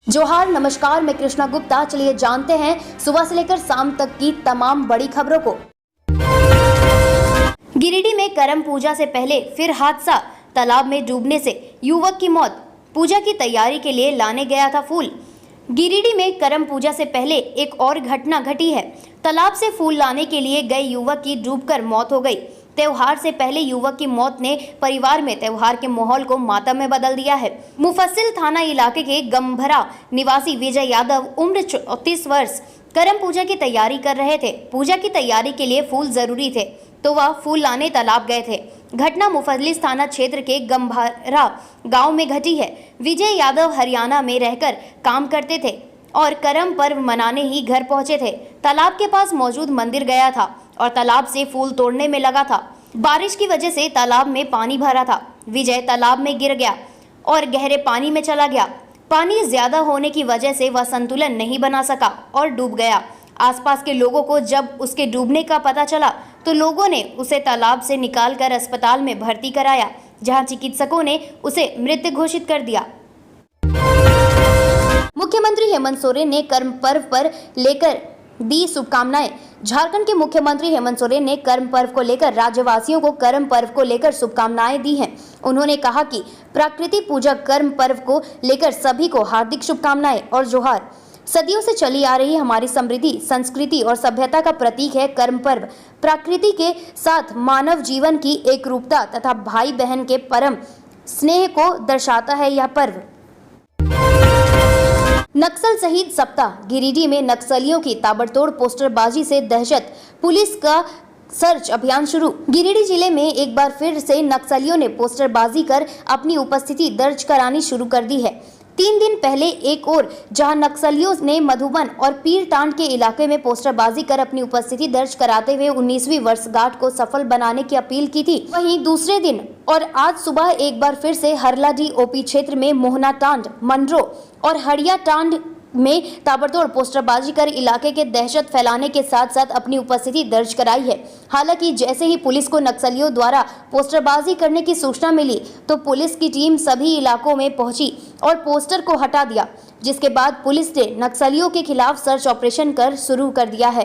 जोहार, नमस्कार। मैं कृष्णा गुप्ता। चलिए जानते हैं सुबह से लेकर शाम तक की तमाम बड़ी खबरों को। गिरिडीह में करम पूजा से पहले फिर हादसा, तालाब में डूबने से युवक की मौत। पूजा की तैयारी के लिए लाने गया था फूल। गिरिडीह में करम पूजा से पहले एक और घटना घटी है। तालाब से फूल लाने के लिए गए युवक की डूबकर मौत हो गई। त्योहार से पहले युवक की मौत ने परिवार में त्योहार के माहौल को मातम में बदल दिया है। मुफस्सिल थाना इलाके के गंभरा निवासी विजय यादव उम्र 34 वर्ष करम पूजा की तैयारी कर रहे थे। पूजा की तैयारी के लिए फूल जरूरी थे तो वह फूल लाने तालाब गए थे। घटना मुफस्सिल थाना क्षेत्र के गंभरा गांव में घटी है। विजय यादव हरियाणा में रहकर काम करते थे और करम पर्व मनाने ही घर पहुंचे थे। तालाब के पास मौजूद मंदिर गया था और तालाब से फूल तोड़ने में लगा था। बारिश की वजह से तालाब में पानी भरा था। विजय तालाब में गिर गया और गहरे पानी में चला गया। पानी ज्यादा होने की वजह से वह संतुलन नहीं बना सका और डूब गया। आसपास के लोगों को जब उसके डूबने का पता चला तो लोगों ने उसे तालाब से निकालकर अस्पताल में भर्ती कराया, जहां चिकित्सकों ने उसे मृत घोषित कर दिया। मुख्यमंत्री हेमंत सोरेन ने कर्म पर्व पर लेकर दी शुभकामनाएं। झारखंड के मुख्यमंत्री हेमंत सोरेन ने कर्म पर्व को लेकर राज्यवासियों को कर्म पर्व को लेकर शुभकामनाएं दी हैं। उन्होंने कहा कि प्रकृति पूजक कर्म पर्व को लेकर सभी को हार्दिक शुभकामनाएं और जोहार। सदियों से चली आ रही हमारी समृद्धि, संस्कृति और सभ्यता का प्रतीक है कर्म पर्व। प्रकृति के साथ मानव जीवन की एकरूपता तथा भाई बहन के परम स्नेह को दर्शाता है यह पर्व। नक्सल शहीद सप्ताह। गिरिडीह में नक्सलियों की ताबड़तोड़ पोस्टरबाजी से दहशत, पुलिस का सर्च अभियान शुरू। गिरिडीह जिले में एक बार फिर से नक्सलियों ने पोस्टरबाजी कर अपनी उपस्थिति दर्ज करानी शुरू कर दी है। 3 दिन पहले एक और जहां नक्सलियों ने मधुबन और पीरटांड के इलाके में पोस्टरबाजी कर अपनी उपस्थिति दर्ज कराते हुए 19वीं वर्षगांठ को सफल बनाने की अपील की थी, वहीं दूसरे दिन और आज सुबह एक बार फिर से हरलाडी ओपी क्षेत्र में मोहनाटांड, मंडरो और हड़िया टांड में ताबड़तोड़ पोस्टरबाजी कर इलाके के दहशत फैलाने के साथ साथ अपनी उपस्थिति दर्ज कराई है। हालांकि जैसे ही पुलिस को नक्सलियों द्वारा पोस्टरबाजी करने की सूचना मिली तो पुलिस की टीम सभी इलाकों में पहुंची और पोस्टर को हटा दिया, जिसके बाद पुलिस ने नक्सलियों के खिलाफ सर्च ऑपरेशन कर शुरू कर दिया है।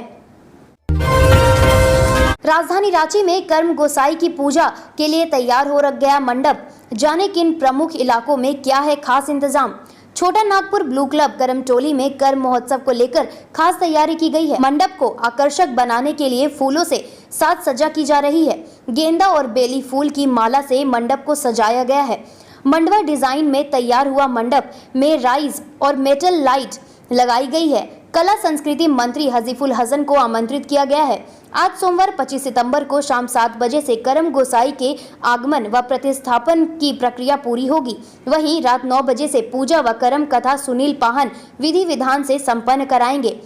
राजधानी रांची में कर्म गोसाई की पूजा के लिए तैयार हो रख गया मंडप। जाने किन प्रमुख इलाकों में क्या है खास इंतजाम। छोटा नागपुर ब्लू क्लब करमटोली में कर्म महोत्सव को लेकर खास तैयारी की गई है। मंडप को आकर्षक बनाने के लिए फूलों से साज सज्जा की जा रही है। गेंदा और बेली फूल की माला से मंडप को सजाया गया है। मंडवा डिजाइन में तैयार हुआ मंडप में राइज और मेटल लाइट लगाई गई है। कला संस्कृति मंत्री हजीफुल हसन को आमंत्रित किया गया है। आज सोमवार 25 सितंबर को शाम 7 बजे से करम गोसाई के आगमन व प्रतिस्थापन की प्रक्रिया पूरी होगी। वहीं रात 9 बजे से पूजा व करम कथा सुनील पाहन विधि विधान से संपन्न कराएंगे।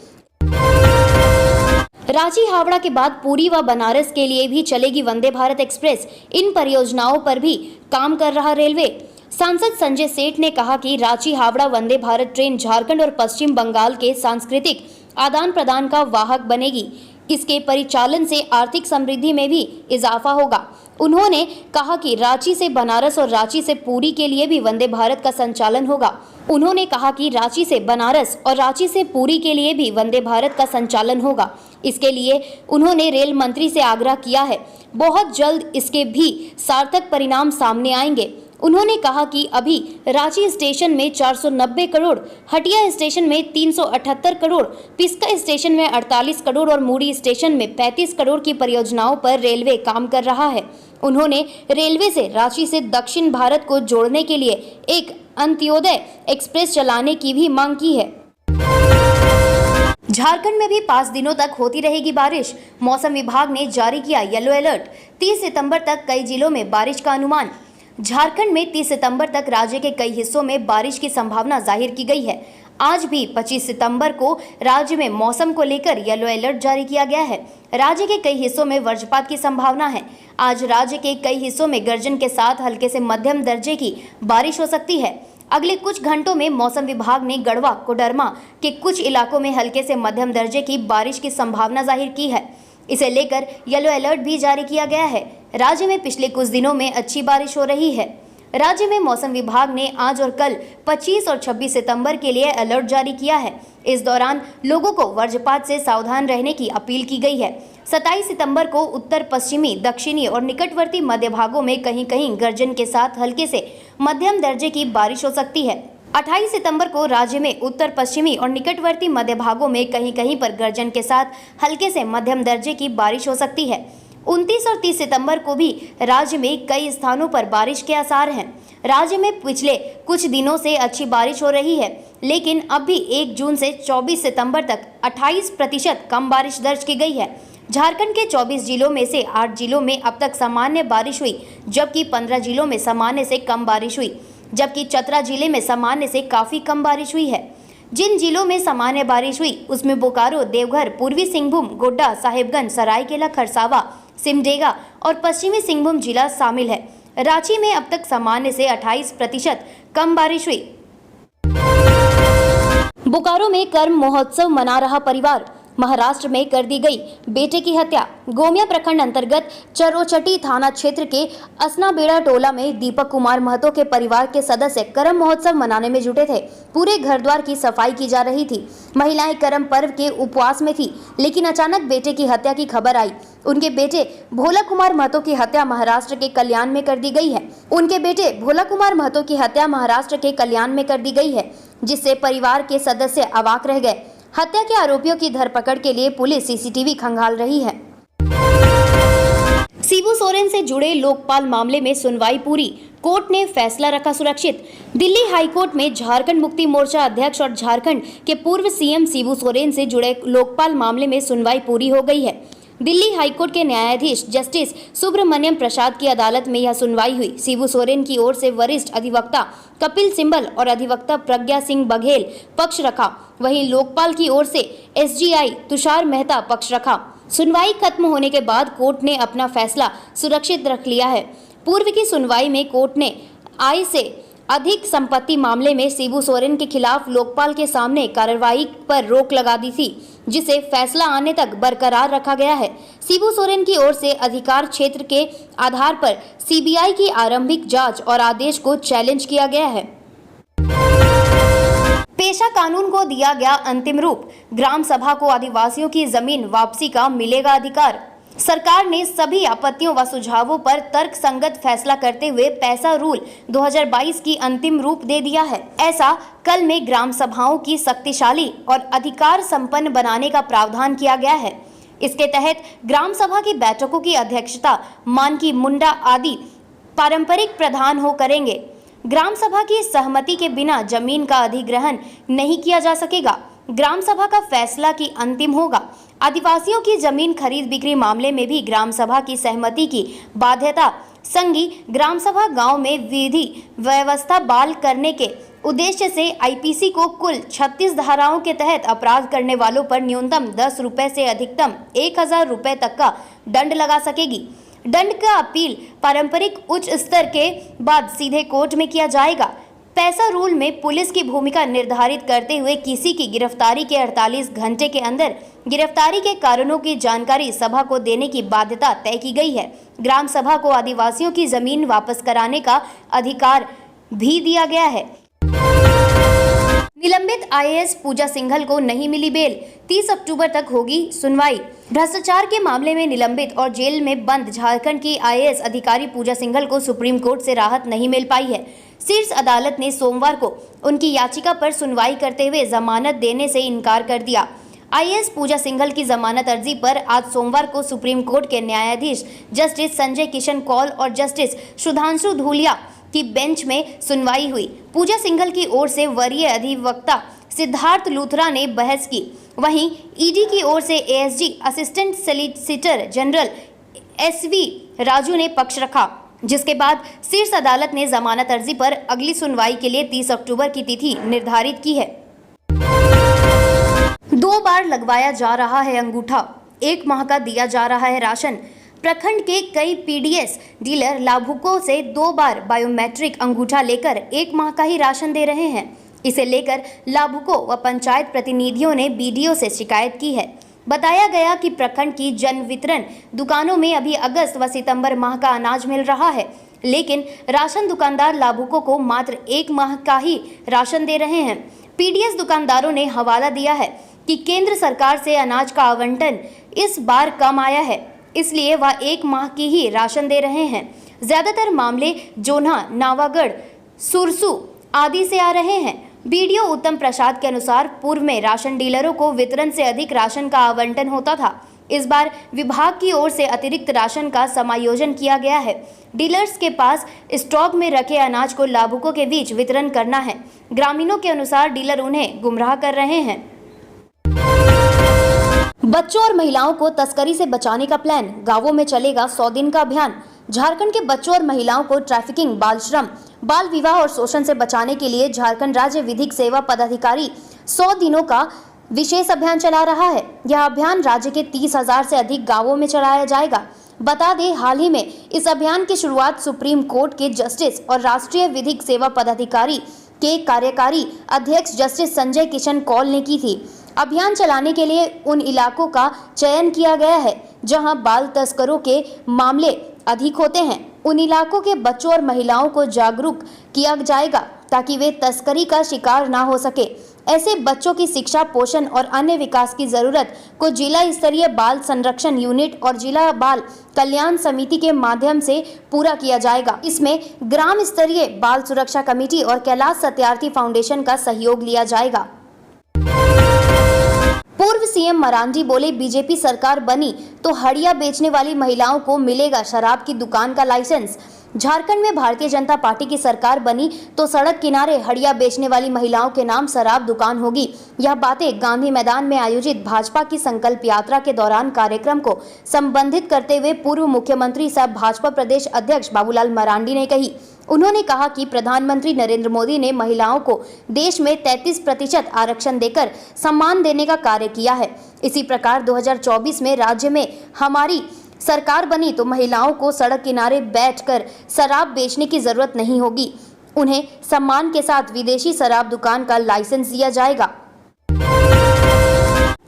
रांची हावड़ा के बाद पुरी व बनारस के लिए भी चलेगी वंदे भारत एक्सप्रेस। इन परियोजनाओं पर भी काम कर रहा रेलवे। सांसद संजय सेठ ने कहा कि रांची हावड़ा वंदे भारत ट्रेन झारखंड और पश्चिम बंगाल के सांस्कृतिक आदान प्रदान का वाहक बनेगी। इसके परिचालन से आर्थिक समृद्धि में भी इजाफा होगा। उन्होंने कहा कि रांची से बनारस और रांची से पुरी के लिए भी वंदे भारत का संचालन होगा। उन्होंने कहा कि रांची से बनारस और रांची से पुरी के लिए भी वंदे भारत का संचालन होगा। इसके लिए उन्होंने रेल मंत्री से आग्रह किया है। बहुत जल्द इसके भी सार्थक परिणाम सामने आएंगे। उन्होंने कहा कि अभी रांची स्टेशन में 490 करोड़, हटिया स्टेशन में 378 करोड़, पिस्का स्टेशन में 48 करोड़ और मूडी स्टेशन में 35 करोड़ की परियोजनाओं पर रेलवे काम कर रहा है। उन्होंने रेलवे से रांची से दक्षिण भारत को जोड़ने के लिए एक अंत्योदय एक्सप्रेस चलाने की भी मांग की है। झारखंड में भी 5 दिनों तक होती रहेगी बारिश। मौसम विभाग ने जारी किया येलो अलर्ट। 30 सितंबर तक कई जिलों में बारिश का अनुमान। झारखंड में 30 सितंबर तक राज्य के कई हिस्सों में बारिश की संभावना जाहिर की गई है। आज भी 25 सितंबर को राज्य में मौसम को लेकर येलो अलर्ट जारी किया गया है। राज्य के कई हिस्सों में वज्रपात की संभावना है। आज राज्य के कई हिस्सों में गर्जन के साथ हल्के से मध्यम दर्जे की बारिश हो सकती है। अगले कुछ घंटों में मौसम विभाग ने गढ़वा, कोडरमा के कुछ इलाकों में हल्के से मध्यम दर्जे की बारिश की संभावना जाहिर की है। इसे लेकर येलो अलर्ट भी जारी किया गया है। राज्य में पिछले कुछ दिनों में अच्छी बारिश हो रही है। राज्य में मौसम विभाग ने आज और कल 25 और 26 सितंबर के लिए अलर्ट जारी किया है। इस दौरान लोगों को वज्रपात से सावधान रहने की अपील की गई है। 27 सितंबर को उत्तर पश्चिमी, दक्षिणी और निकटवर्ती मध्य भागों में कहीं कहीं गर्जन के साथ हल्के से मध्यम दर्जे की बारिश हो सकती है। 28 सितंबर को राज्य में उत्तर पश्चिमी और निकटवर्ती मध्य भागों में कहीं कहीं पर गर्जन के साथ हल्के से मध्यम दर्जे की बारिश हो सकती है। 29 और 30 सितंबर को भी राज्य में कई स्थानों पर बारिश के आसार हैं। राज्य में पिछले कुछ दिनों से अच्छी बारिश हो रही है, लेकिन अब भी 1 जून से 24 सितंबर तक 28% कम बारिश दर्ज की गई है। झारखंड के 24 जिलों में से 8 जिलों में अब तक सामान्य बारिश हुई, जबकि 15 जिलों में सामान्य से कम बारिश हुई, जबकि चतरा जिले में सामान्य से काफी कम बारिश हुई है। जिन जिलों में सामान्य बारिश हुई उसमें बोकारो, देवघर, पूर्वी सिंहभूम, गोड्डा, साहिबगंज, सरायकेला खरसावा, सिमडेगा और पश्चिमी सिंहभूम जिला शामिल है। रांची में अब तक सामान्य से 28% कम बारिश हुई। बोकारो में कर्म महोत्सव मना रहा परिवार, महाराष्ट्र में कर दी गई बेटे की हत्या। गोमिया प्रखंड अंतर्गत चरोचटी थाना क्षेत्र के असनाबेड़ा टोला में दीपक कुमार महतो के परिवार के सदस्य करम महोत्सव मनाने में जुटे थे। पूरे घर द्वार की सफाई की जा रही थी। महिलाएं करम पर्व के उपवास में थी, लेकिन अचानक बेटे की हत्या की खबर आई। उनके बेटे भोला कुमार महतो की हत्या महाराष्ट्र के कल्याण में कर दी गई है। उनके बेटे भोला कुमार महतो की हत्या महाराष्ट्र के कल्याण में कर दी गई है, जिससे परिवार के सदस्य अवाक रह गए। हत्या के आरोपियों की धरपकड़ के लिए पुलिस सीसीटीवी खंगाल रही है। शिबू सोरेन से जुड़े लोकपाल मामले में सुनवाई पूरी, कोर्ट ने फैसला रखा सुरक्षित। दिल्ली हाईकोर्ट में झारखंड मुक्ति मोर्चा अध्यक्ष और झारखंड के पूर्व सीएम शिबू सोरेन से जुड़े लोकपाल मामले में सुनवाई पूरी हो गई है। दिल्ली हाईकोर्ट के न्यायाधीश जस्टिस सुब्रमण्यम प्रसाद की अदालत में यह सुनवाई हुई। शिबू सोरेन की ओर से वरिष्ठ अधिवक्ता कपिल सिब्बल और अधिवक्ता प्रज्ञा सिंह बघेल पक्ष रखा, वहीं लोकपाल की ओर से एसजीआई तुषार मेहता पक्ष रखा। सुनवाई खत्म होने के बाद कोर्ट ने अपना फैसला सुरक्षित रख लिया है। पूर्व की सुनवाई में कोर्ट ने आय से अधिक संपत्ति मामले में शिबू सोरेन के खिलाफ लोकपाल के सामने कार्रवाई पर रोक लगा दी थी, जिसे फैसला आने तक बरकरार रखा गया है। शिबू सोरेन की ओर से अधिकार क्षेत्र के आधार पर सीबीआई की आरंभिक जांच और आदेश को चैलेंज किया गया है। पेशा कानून को दिया गया अंतिम रूप, ग्राम सभा को आदिवासियों की जमीन वापसी का मिलेगा अधिकार। सरकार ने सभी आपत्तियों व सुझावों पर तर्कसंगत फैसला करते हुए पैसा रूल 2022 की अंतिम रूप दे दिया है। ऐसा कल में ग्राम सभाओं की शक्तिशाली और अधिकार संपन्न बनाने का प्रावधान किया गया है। इसके तहत ग्राम सभा की बैठकों की अध्यक्षता मानकी मुंडा आदि पारंपरिक प्रधान हो करेंगे। ग्राम सभा की सहमति के बिना जमीन का अधिग्रहण नहीं किया जा सकेगा। ग्राम सभा का फैसला की अंतिम होगा। आदिवासियों की जमीन खरीद बिक्री मामले में भी ग्राम सभा की सहमति की बाध्यता संगी ग्राम सभा गांव में विधि व्यवस्था बहाल करने के उद्देश्य से आईपीसी को कुल 36 धाराओं के तहत अपराध करने वालों पर न्यूनतम 10 रुपए से अधिकतम 1000 रुपए तक का दंड लगा सकेगी। दंड का अपील पारंपरिक उच्च स्तर के बाद सीधे कोर्ट में किया जाएगा। पैसा रूल में पुलिस की भूमिका निर्धारित करते हुए किसी की गिरफ्तारी के 48 घंटे के अंदर गिरफ्तारी के कारणों की जानकारी सभा को देने की बाध्यता तय की गई है। ग्राम सभा को आदिवासियों की जमीन वापस कराने का अधिकार भी दिया गया है। निलंबित आईएएस पूजा सिंघल को नहीं मिली बेल, 30 अक्टूबर तक होगी सुनवाई। भ्रष्टाचार के मामले में निलंबित और जेल में बंद झारखंड की आईएएस अधिकारी पूजा सिंघल को सुप्रीम कोर्ट से राहत नहीं मिल पाई है। शीर्ष अदालत ने सोमवार को उनकी याचिका पर सुनवाई करते हुए जमानत देने से इनकार कर दिया। आईएएस पूजा सिंघल की जमानत अर्जी पर आज सोमवार को सुप्रीम कोर्ट के न्यायाधीश जस्टिस संजय किशन कौल और जस्टिस सुधांशु धूलिया की बेंच में सुनवाई हुई। पूजा सिंघल की ओर से वरीय अधिवक्ता सिद्धार्थ लूथरा ने बहस की, वहीं ईडी की ओर से ASG assistant solicitor general SV Raju ने पक्ष रखा, जिसके बाद शीर्ष अदालत ने जमानत अर्जी पर अगली सुनवाई के लिए 30 अक्टूबर की तिथि निर्धारित की है। 2 बार लगवाया जा रहा है अंगूठा, 1 माह का दिया जा रहा है राशन। प्रखंड के कई पीडीएस डीलर लाभुकों से 2 बार बायोमेट्रिक अंगूठा लेकर 1 माह का ही राशन दे रहे हैं। इसे लेकर लाभुकों व पंचायत प्रतिनिधियों ने बीडीओ से शिकायत की है। बताया गया कि प्रखंड की जन वितरण दुकानों में अभी अगस्त व सितंबर माह का अनाज मिल रहा है, लेकिन राशन दुकानदार लाभुकों को मात्र 1 माह का ही राशन दे रहे हैं। पीडीएस दुकानदारों ने हवाला दिया है कि केंद्र सरकार से अनाज का आवंटन इस बार कम आया है, इसलिए वह 1 माह की ही राशन दे रहे हैं। ज्यादातर मामले जोन्हा, नावागढ़, सुरसू आदि से आ रहे हैं। बीडीओ उत्तम प्रसाद के अनुसार पूर्व में राशन डीलरों को वितरण से अधिक राशन का आवंटन होता था। इस बार विभाग की ओर से अतिरिक्त राशन का समायोजन किया गया है। डीलर्स के पास स्टॉक में रखे अनाज को लाभुकों के बीच वितरण करना है। ग्रामीणों के अनुसार डीलर उन्हें गुमराह कर रहे हैं। बच्चों और महिलाओं को तस्करी से बचाने का प्लान, गांवों में चलेगा 100 दिन का अभियान। झारखंड के बच्चों और महिलाओं को ट्रैफिकिंग, बाल श्रम, बाल विवाह और शोषण से बचाने के लिए झारखंड राज्य विधिक सेवा पदाधिकारी 100 दिनों का विशेष अभियान चला रहा है। यह अभियान राज्य के 30,000 से अधिक गांवों में चलाया जाएगा। बता दें, हाल ही में इस अभियान की शुरुआत सुप्रीम कोर्ट के जस्टिस और राष्ट्रीय विधिक सेवा पदाधिकारी के कार्यकारी अध्यक्ष जस्टिस संजय किशन कौल ने की थी। अभियान चलाने के लिए उन इलाकों का चयन किया गया है जहां बाल तस्करों के मामले अधिक होते हैं। उन इलाकों के बच्चों और महिलाओं को जागरूक किया जाएगा ताकि वे तस्करी का शिकार ना हो सके। ऐसे बच्चों की शिक्षा, पोषण और अन्य विकास की जरूरत को जिला स्तरीय बाल संरक्षण यूनिट और जिला बाल कल्याण समिति के माध्यम से पूरा किया जाएगा। इसमें ग्राम स्तरीय बाल सुरक्षा कमेटी और कैलाश सत्यार्थी फाउंडेशन का सहयोग लिया जाएगा। पूर्व सीएम मरांडी बोले, बीजेपी सरकार बनी तो हड़िया बेचने वाली महिलाओं को मिलेगा शराब की दुकान का लाइसेंस। झारखंड में भारतीय जनता पार्टी की सरकार बनी तो सड़क किनारे हड़िया बेचने वाली महिलाओं के नाम शराब दुकान होगी। यह बातें गांधी मैदान में आयोजित भाजपा की संकल्प यात्रा के दौरान कार्यक्रम को संबोधित करते हुए पूर्व मुख्यमंत्री सह भाजपा प्रदेश अध्यक्ष बाबूलाल मरांडी ने कही। उन्होंने कहा कि प्रधानमंत्री नरेंद्र मोदी ने महिलाओं को देश में 33% आरक्षण देकर सम्मान देने का कार्य किया है। इसी प्रकार 2024 में राज्य में हमारी सरकार बनी तो महिलाओं को सड़क किनारे बैठकर शराब बेचने की जरूरत नहीं होगी। उन्हें सम्मान के साथ विदेशी शराब दुकान का लाइसेंस दिया जाएगा।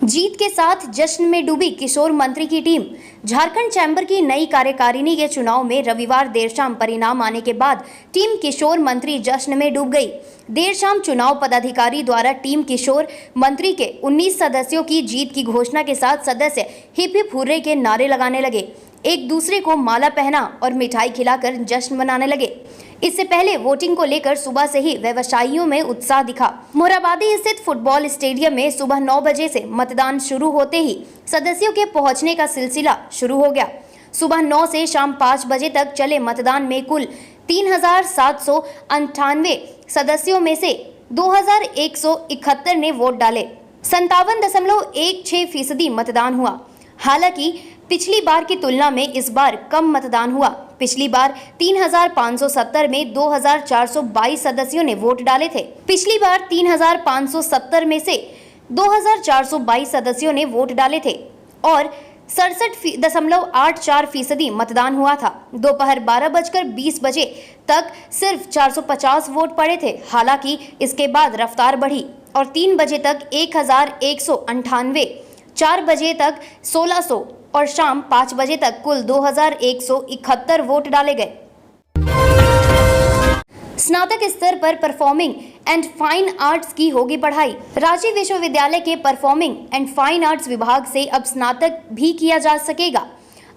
जीत के साथ जश्न में डूबी किशोर मंत्री की टीम। झारखंड चैंबर की नई कार्यकारिणी के चुनाव में रविवार देर शाम परिणाम आने के बाद टीम किशोर मंत्री जश्न में डूब गई। देर शाम चुनाव पदाधिकारी द्वारा टीम किशोर मंत्री के 19 सदस्यों की जीत की घोषणा के साथ सदस्य हिप हिप हुर्रे के नारे लगाने लगे, एक दूसरे को माला पहना और मिठाई खिलाकर जश्न मनाने लगे। इससे पहले वोटिंग को लेकर सुबह से ही व्यवसायियों में उत्साह दिखा। मोराबादी स्थित फुटबॉल स्टेडियम में सुबह 9 बजे से मतदान शुरू होते ही सदस्यों के पहुंचने का सिलसिला शुरू हो गया। सुबह 9 से शाम 5 बजे तक चले मतदान में कुल 3,798 सदस्यों में से 2,171 ने वोट डाले। 57.16% मतदान हुआ। हालांकि पिछली बार की तुलना में इस बार कम मतदान हुआ। पिछली बार 3,570 में 2,422 सदस्यों ने वोट डाले थे। पिछली बार 3,570 में से 2,422 सदस्यों ने वोट डाले थे और 67.84% मतदान हुआ था। दोपहर 12:20 बजे तक सिर्फ 450 वोट पड़े थे। हालांकि इसके बाद रफ्तार बढ़ी और 3 बजे तक 1,198, 4 बजे तक 1,600 और शाम 5 बजे तक कुल 2,171 वोट डाले गए। स्नातक स्तर पर परफॉर्मिंग एंड फाइन आर्ट्स की होगी पढ़ाई। रांची विश्वविद्यालय के परफॉर्मिंग एंड फाइन आर्ट्स विभाग से अब स्नातक भी किया जा सकेगा।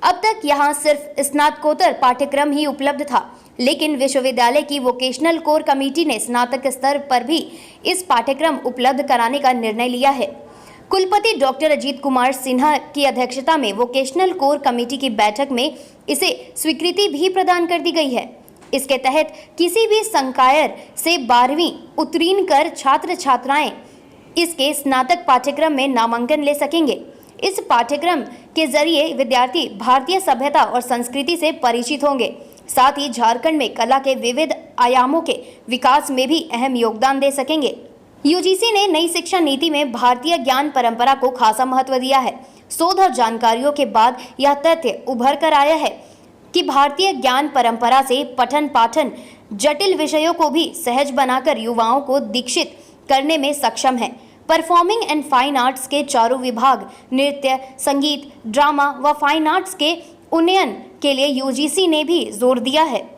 अब तक यहां सिर्फ स्नातकोत्तर पाठ्यक्रम ही उपलब्ध था, लेकिन विश्वविद्यालय की वोकेशनल कोर कमेटी ने स्नातक स्तर पर भी इस पाठ्यक्रम उपलब्ध कराने का निर्णय लिया है। कुलपति डॉक्टर अजीत कुमार सिन्हा की अध्यक्षता में वोकेशनल कोर कमेटी की बैठक में इसे स्वीकृति भी प्रदान कर दी गई है। इसके तहत किसी भी संकाय से 12वीं उत्तीर्ण कर छात्र छात्राएं इसके स्नातक पाठ्यक्रम में नामांकन ले सकेंगे। इस पाठ्यक्रम के जरिए विद्यार्थी भारतीय सभ्यता और संस्कृति से परिचित होंगे, साथ ही झारखंड में कला के विविध आयामों के विकास में भी अहम योगदान दे सकेंगे। यूजीसी ने नई शिक्षा नीति में भारतीय ज्ञान परंपरा को खासा महत्व दिया है। शोध और जानकारियों के बाद यह तथ्य उभर कर आया है कि भारतीय ज्ञान परंपरा से पठन पाठन जटिल विषयों को भी सहज बनाकर युवाओं को दीक्षित करने में सक्षम है। परफॉर्मिंग एंड फाइन आर्ट्स के चारों विभाग नृत्य, संगीत, ड्रामा व फाइन आर्ट्स के उन्नयन के लिए यूजीसी ने भी जोर दिया है।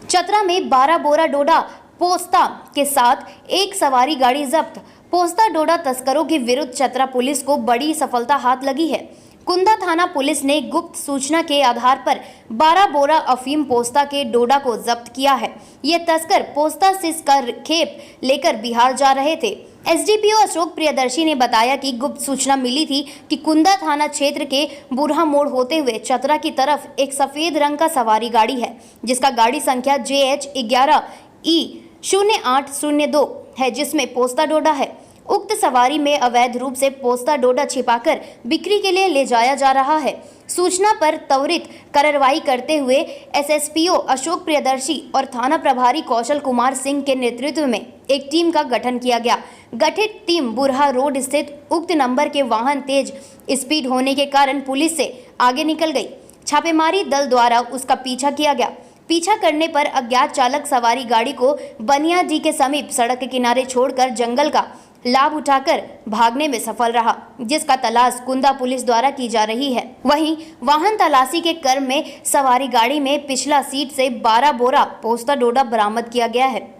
चतरा में 12 बोरा डोडा पोस्ता के साथ एक सवारी गाड़ी जब्त। पोस्ता डोडा तस्करों के विरुद्ध चतरा पुलिस को बड़ी सफलता हाथ लगी है। कुंदा थाना पुलिस ने गुप्त सूचना के आधार पर 12 बोरा अफीम पोस्ता के डोडा को जब्त किया है। ये तस्कर पोस्ता सिस का खेप लेकर बिहार जा रहे थे। एसडीपीओ अशोक प्रियदर्शी ने बताया कि गुप्त सूचना मिली थी कि कुंदा थाना क्षेत्र के बुरहा मोड़ होते हुए चतरा की तरफ एक सफेद रंग का सवारी गाड़ी है, जिसका गाड़ी संख्या JH11E0802 है, जिसमें पोस्ता डोडा है। उक्त सवारी में अवैध रूप से पोस्ता डोडा छिपाकर बिक्री के लिए ले जाया जा रहा है। सूचना पर त्वरित कार्रवाई करते हुए एसएसपीओ अशोक प्रियदर्शी और थाना प्रभारी कौशल कुमार सिंह के नेतृत्व में एक टीम का गठन किया गया। गठित टीम बुरहा रोड स्थित उक्त नंबर के वाहन तेज स्पीड होने के कारण पुलिस से आगे निकल गई। छापेमारी दल द्वारा उसका पीछा किया गया। पीछा करने पर अज्ञात चालक सवारी गाड़ी को बनियाडी के समीप सड़क के किनारे छोड़कर जंगल का लाभ उठाकर भागने में सफल रहा, जिसका तलाश कुंदा पुलिस द्वारा की जा रही है। वहीं वाहन तलाशी के क्रम में सवारी गाड़ी में पिछला सीट से 12 बोरा पोस्ता डोडा बरामद किया गया है।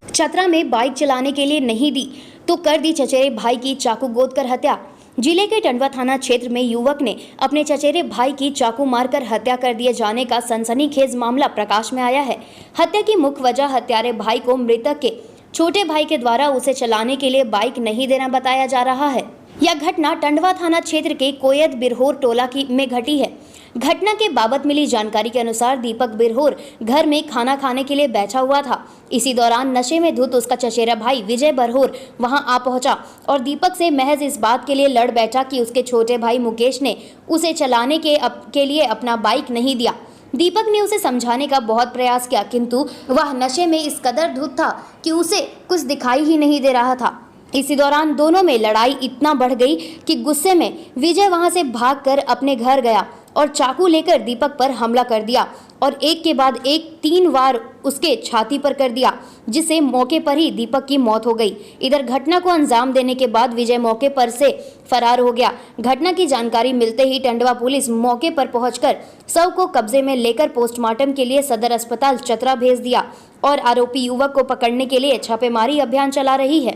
चतरा में बाइक चलाने के लिए नहीं दी तो कर दी चचेरे भाई की चाकू गोद कर हत्या। जिले के टंडवा थाना क्षेत्र में युवक ने अपने चचेरे भाई की चाकू मारकर हत्या कर दिए जाने का सनसनीखेज मामला प्रकाश में आया है। हत्या की मुख्य वजह हत्यारे भाई को मृतक के छोटे भाई के द्वारा उसे चलाने के लिए बाइक नहीं देना बताया जा रहा है। यह घटना टंडवा थाना क्षेत्र के कोयद बिरहोर टोला में घटी है। घटना के बाबत मिली जानकारी के अनुसार दीपक बिरहोर घर में खाना खाने के लिए बैठा हुआ था। इसी दौरान नशे में धुत उसका चचेरा भाई विजय बिरहोर वहां आ पहुंचा और दीपक से महज इस बात के लिए लड़ बैठा कि उसके छोटे भाई मुकेश ने उसे चलाने के लिए अपना बाइक नहीं दिया। दीपक ने उसे समझाने का बहुत प्रयास किया, किंतु वह नशे में इस कदर धुत था कि उसे कुछ दिखाई ही नहीं दे रहा था। इसी दौरान दोनों में लड़ाई इतना बढ़ गई कि गुस्से में विजय वहां से भागकर अपने घर गया और चाकू लेकर दीपक पर हमला कर दिया और एक के बाद एक 3 वार उसके छाती पर कर दिया, जिससे मौके पर ही दीपक की मौत हो गई। इधर घटना को अंजाम देने के बाद विजय मौके पर से फरार हो गया। घटना की जानकारी मिलते ही टंडवा पुलिस मौके पर पहुंचकर शव को कब्जे में लेकर पोस्टमार्टम के लिए सदर अस्पताल चतरा भेज दिया और आरोपी युवक को पकड़ने के लिए छापेमारी अभियान चला रही है।